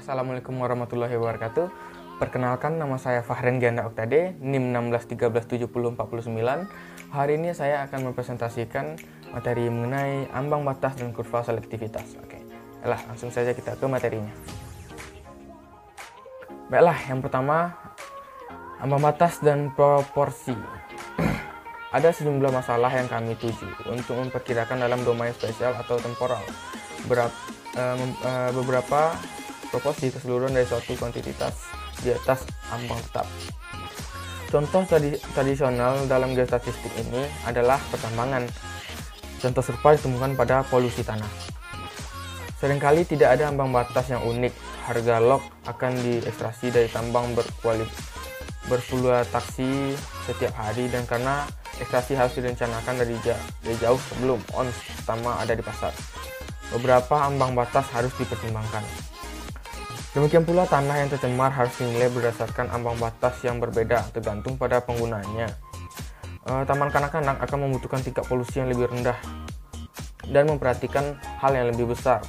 Assalamualaikum warahmatullahi wabarakatuh. Perkenalkan, nama saya Fahren Ganda Oktade, NIM 16137049. Hari ini saya akan mempresentasikan materi mengenai ambang batas dan kurva selektivitas. Oke, baiklah, langsung saja kita ke materinya. Baiklah, yang pertama, ambang batas dan proporsi. Ada sejumlah masalah yang kami tuju untuk memperkirakan dalam domain spasial atau temporal beberapa proporsi keseluruhan dari suatu kuantitas di atas ambang tetap. Contoh tradisional dalam geostatistik ini adalah pertambangan. Contoh serupa ditemukan pada polusi tanah. Seringkali tidak ada ambang batas yang unik. Harga log akan diekstraksi dari tambang berfluataksi setiap hari, dan karena ekstraksi harus direncanakan dari jauh sebelum ons pertama ada di pasar, beberapa ambang batas harus dipertimbangkan. Demikian pula tanah yang tercemar harus dinilai berdasarkan ambang batas yang berbeda tergantung pada penggunanya. Taman kanak-kanak akan membutuhkan tingkat polusi yang lebih rendah dan memperhatikan hal yang lebih besar.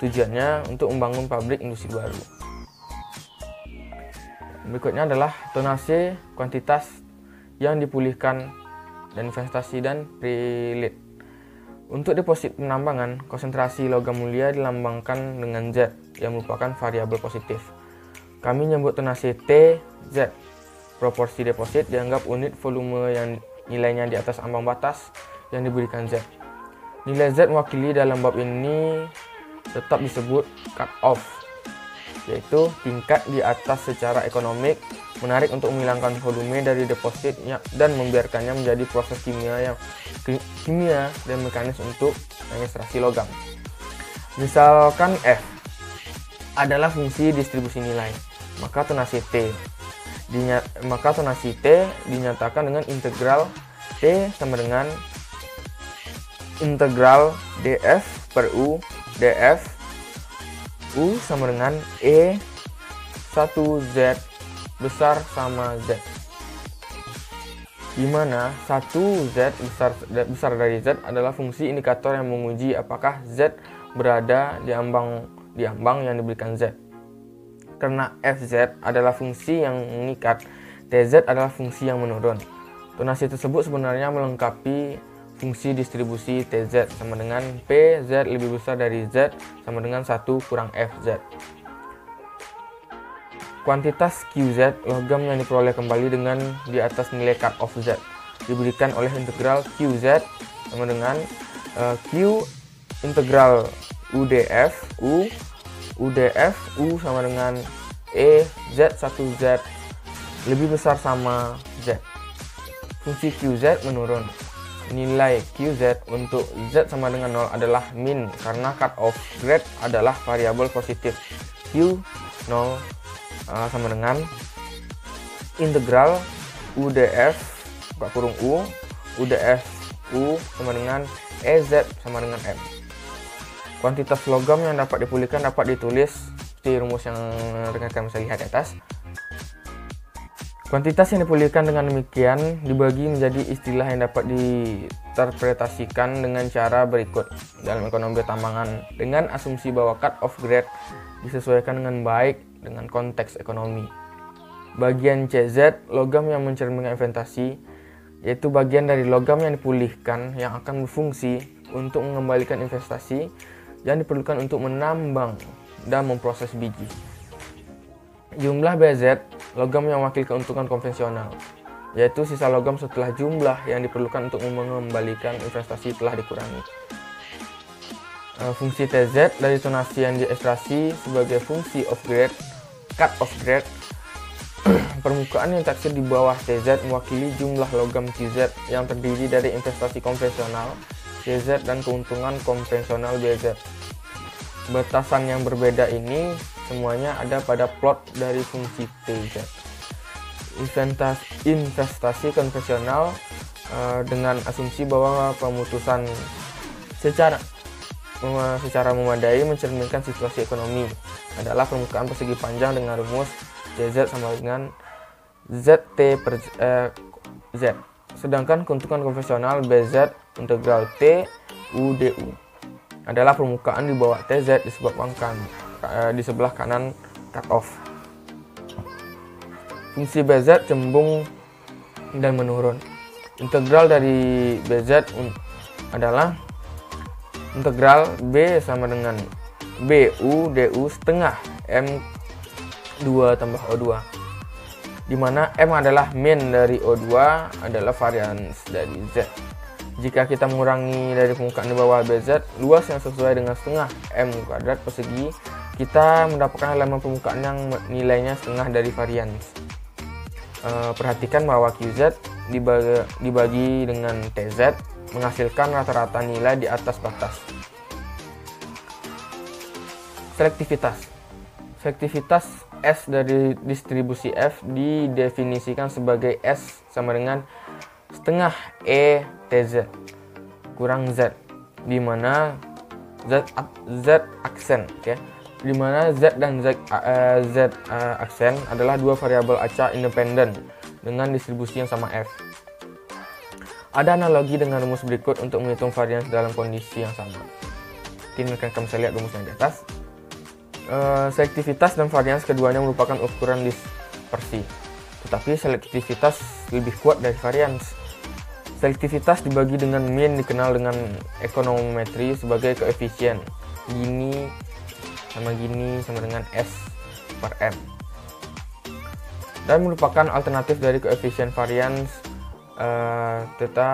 Tujuannya untuk membangun pabrik industri baru. Berikutnya adalah tonase, kuantitas yang dipulihkan, dan investasi dan prelit. Untuk deposit penambangan, konsentrasi logam mulia dilambangkan dengan Z yang merupakan variabel positif. Kami menyebut tonase T, Z. Proporsi deposit dianggap unit volume yang nilainya di atas ambang batas yang diberikan Z. Nilai Z mewakili dalam bab ini tetap disebut cut off, yaitu tingkat di atas secara ekonomik, menarik untuk menghilangkan volume dari depositnya dan membiarkannya menjadi proses kimia dan mekanis untuk ekstraksi logam. Misalkan F adalah fungsi distribusi nilai, maka tonasi T dinyatakan dengan integral T sama dengan integral df per U df U sama dengan E 1Z besar sama Z, di mana 1Z besar dari Z adalah fungsi indikator yang menguji apakah Z berada di ambang yang diberikan Z. Karena FZ adalah fungsi yang mengikat, TZ adalah fungsi yang menurun. Tonasi tersebut sebenarnya melengkapi fungsi distribusi TZ sama dengan PZ lebih besar dari Z sama dengan 1 kurang FZ. Kuantitas QZ, logam yang diperoleh kembali dengan di atas nilai cut off Z, diberikan oleh integral QZ sama dengan Q integral UDF U sama dengan E Z 1Z lebih besar sama Z. Fungsi QZ menurun. Nilai QZ untuk Z sama dengan 0 adalah min karena cut off grade adalah variabel positif. Q 0 sama dengan integral UDF UDF U sama dengan EZ sama dengan M. Kuantitas logam yang dapat dipulihkan dapat ditulis seperti rumus yang rekan-rekan bisa lihat di atas. Kuantitas yang dipulihkan dengan demikian dibagi menjadi istilah yang dapat diinterpretasikan dengan cara berikut dalam ekonomi pertambangan, dengan asumsi bahwa cut off grade disesuaikan dengan baik dengan konteks ekonomi. Bagian CZ, logam yang mencerminkan investasi, yaitu bagian dari logam yang dipulihkan yang akan berfungsi untuk mengembalikan investasi yang diperlukan untuk menambang dan memproses biji. Jumlah BZ, logam yang mewakili keuntungan konvensional, yaitu sisa logam setelah jumlah yang diperlukan untuk mengembalikan investasi telah dikurangi. Fungsi TZ dari tonasi yang diekstraksi sebagai fungsi off grade, cut off grade. Permukaan yang taksir di bawah TZ mewakili jumlah logam QZ yang terdiri dari investasi konvensional CZ dan keuntungan konvensional BZ. Batasan yang berbeda ini semuanya ada pada plot dari fungsi TZ. Investasi konvensional dengan asumsi bahwa pemutusan secara memadai mencerminkan situasi ekonomi adalah permukaan persegi panjang dengan rumus CZ sama dengan ZT per Z. Sedangkan keuntungan konvensional BZ integral T UDU adalah permukaan di bawah TZ disebabkan di sebelah kanan cut off. Fungsi BZ cembung dan menurun. Integral dari BZ adalah integral B sama dengan BU DU setengah M2 tambah O2, di mana M adalah mean dari O2 adalah varians dari Z. Jika kita mengurangi dari permukaan di bawah BZ, luas yang sesuai dengan setengah M kuadrat persegi, kita mendapatkan halaman permukaan yang nilainya setengah dari varians. Perhatikan bahwa QZ dibagi dengan TZ menghasilkan rata-rata nilai di atas batas. Selektivitas S dari distribusi F didefinisikan sebagai S sama dengan setengah E TZ kurang Z, di mana Z aksen, di mana Z dan Z aksen adalah dua variabel acak independen dengan distribusi yang sama F. Ada analogi dengan rumus berikut untuk menghitung varians dalam kondisi yang sama. Ini akan saya lihat rumusnya di atas. Selektivitas dan varians keduanya merupakan ukuran dispersi, tetapi selektivitas lebih kuat dari varians. Selektivitas dibagi dengan mean dikenal dengan ekonometri sebagai koefisien gini sama dengan S per M, dan merupakan alternatif dari koefisien varians theta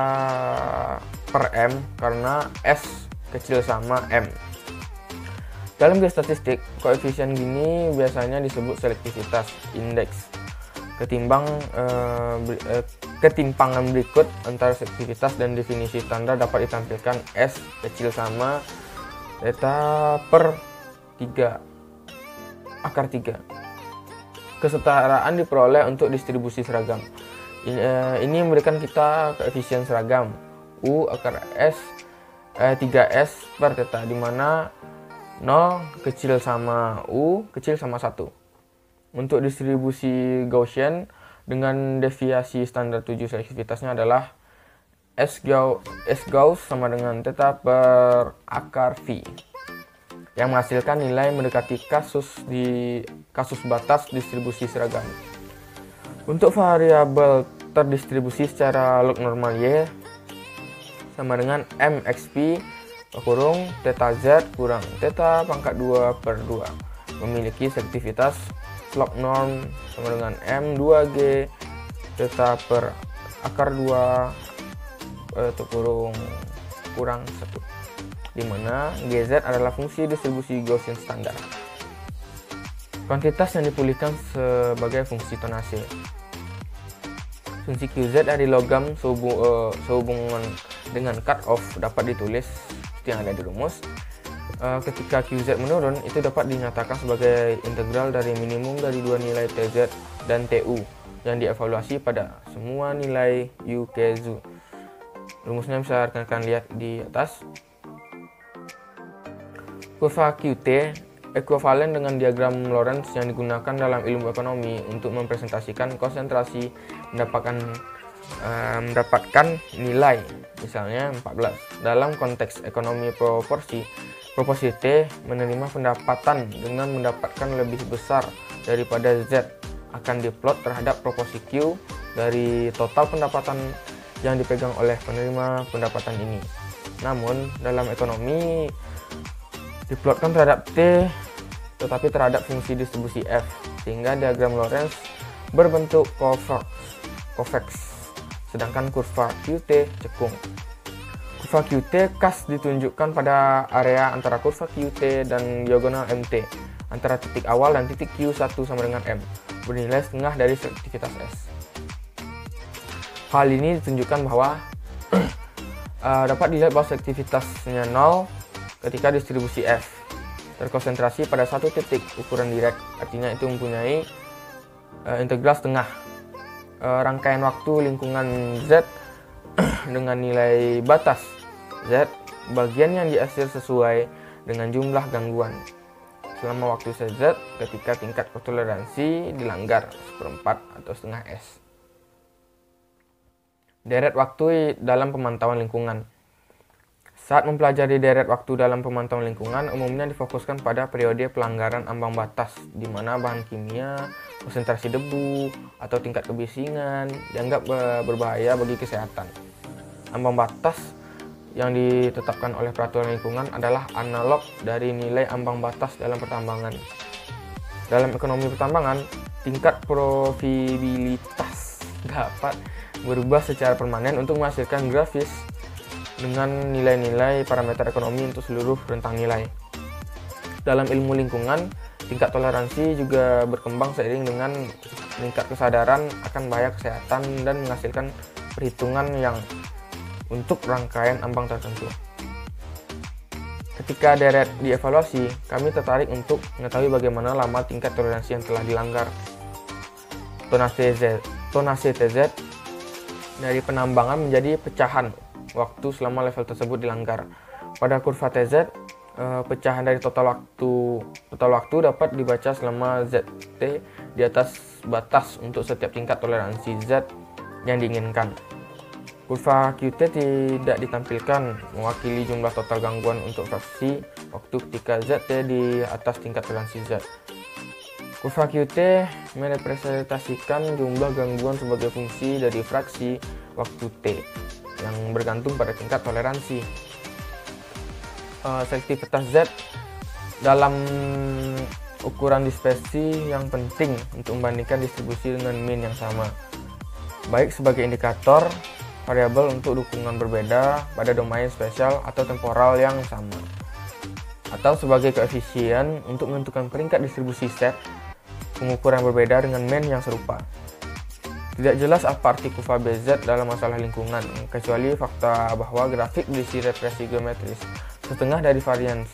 per M karena S kecil sama M. Dalam geostatistik, koefisien gini biasanya disebut selektivitas indeks. Ketimpangan berikut antara selektivitas dan definisi standar dapat ditampilkan S kecil sama theta per 3 akar 3. Kesetaraan diperoleh untuk distribusi seragam. Ini memberikan kita koefisien seragam U akar S 3S per theta, di mana 0 kecil sama U kecil sama 1. Untuk distribusi Gaussian dengan deviasi standar 7, selektivitasnya adalah S Gauss sama dengan theta per akar V, yang menghasilkan nilai mendekati kasus batas distribusi seragam. Untuk variabel terdistribusi secara log normal Y sama dengan MXP kurung theta Z kurang theta pangkat 2 per 2, memiliki selektivitas log norm sama dengan M2G theta per akar 2 kurang 1, di mana GZ adalah fungsi distribusi Gaussian standar. Kuantitas yang dipulihkan sebagai fungsi tonase. Fungsi QZ dari logam sehubungan dengan cut off dapat ditulis yang ada di rumus. Ketika QZ menurun, itu dapat dinyatakan sebagai integral dari minimum dari dua nilai TZ dan TU yang dievaluasi pada semua nilai U, K, Z. Rumusnya bisa rekan-rekan lihat di atas. Kurva QT ekuivalen dengan diagram Lorentz yang digunakan dalam ilmu ekonomi untuk mempresentasikan konsentrasi mendapatkan nilai, misalnya 14. Dalam konteks ekonomi proporsi T menerima pendapatan dengan mendapatkan lebih besar daripada Z akan diplot terhadap proporsi Q dari total pendapatan yang dipegang oleh penerima pendapatan ini. Namun dalam ekonomi diplotkan terhadap T tetapi terhadap fungsi distribusi F, sehingga diagram Lorentz berbentuk convex, sedangkan kurva QT cekung. Kurva QT khas ditunjukkan pada area antara kurva QT dan diagonal MT antara titik awal dan titik Q1 sama dengan M, bernilai setengah dari selektivitas S. Hal ini ditunjukkan bahwa dapat dilihat bahwa selektivitasnya 0 ketika distribusi F terkonsentrasi pada satu titik ukuran direct, artinya itu mempunyai integral setengah rangkaian waktu lingkungan Z dengan nilai batas Z, bagian yang diakhir sesuai dengan jumlah gangguan selama waktu Z ketika tingkat toleransi dilanggar 1/4 atau setengah S. Deret waktu dalam pemantauan lingkungan. Saat mempelajari deret waktu dalam pemantauan lingkungan, umumnya difokuskan pada periode pelanggaran ambang batas, di mana bahan kimia, konsentrasi debu, atau tingkat kebisingan dianggap berbahaya bagi kesehatan. Ambang batas yang ditetapkan oleh peraturan lingkungan adalah analog dari nilai ambang batas dalam pertambangan. Dalam ekonomi pertambangan, tingkat profitabilitas dapat berubah secara permanen untuk menghasilkan grafis dengan nilai-nilai parameter ekonomi untuk seluruh rentang nilai. Dalam ilmu lingkungan, tingkat toleransi juga berkembang seiring dengan meningkat kesadaran akan bahaya kesehatan dan menghasilkan perhitungan yang untuk rangkaian ambang tertentu. Ketika deret dievaluasi, kami tertarik untuk mengetahui bagaimana lama tingkat toleransi yang telah dilanggar. Tonase TZ dari penambangan menjadi pecahan waktu selama level tersebut dilanggar. Pada kurva TZ, pecahan dari total waktu dapat dibaca selama ZT di atas batas untuk setiap tingkat toleransi Z yang diinginkan. Kurva QT tidak ditampilkan, mewakili jumlah total gangguan untuk fraksi waktu ketika ZT di atas tingkat toleransi Z. Kurva QT merepresentasikan jumlah gangguan sebagai fungsi dari fraksi waktu T yang bergantung pada tingkat toleransi. Selektivitas Z dalam ukuran dispersi yang penting untuk membandingkan distribusi dengan mean yang sama, baik sebagai indikator variabel untuk dukungan berbeda pada domain spesial atau temporal yang sama, atau sebagai koefisien untuk menentukan peringkat distribusi set pengukuran berbeda dengan mean yang serupa. Tidak jelas apa arti kurva BZ dalam masalah lingkungan, kecuali fakta bahwa grafik berisi represi geometris setengah dari varians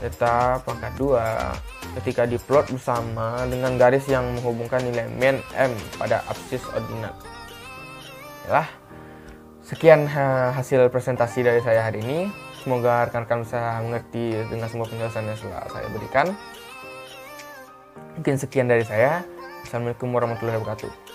theta pangkat 2 ketika diplot bersama dengan garis yang menghubungkan nilai mean M pada absis ordinat. Yalah, sekian hasil presentasi dari saya hari ini. Semoga rekan-rekan bisa mengerti dengan semua penjelasan yang telah saya berikan. Mungkin sekian dari saya. Assalamualaikum warahmatullahi wabarakatuh.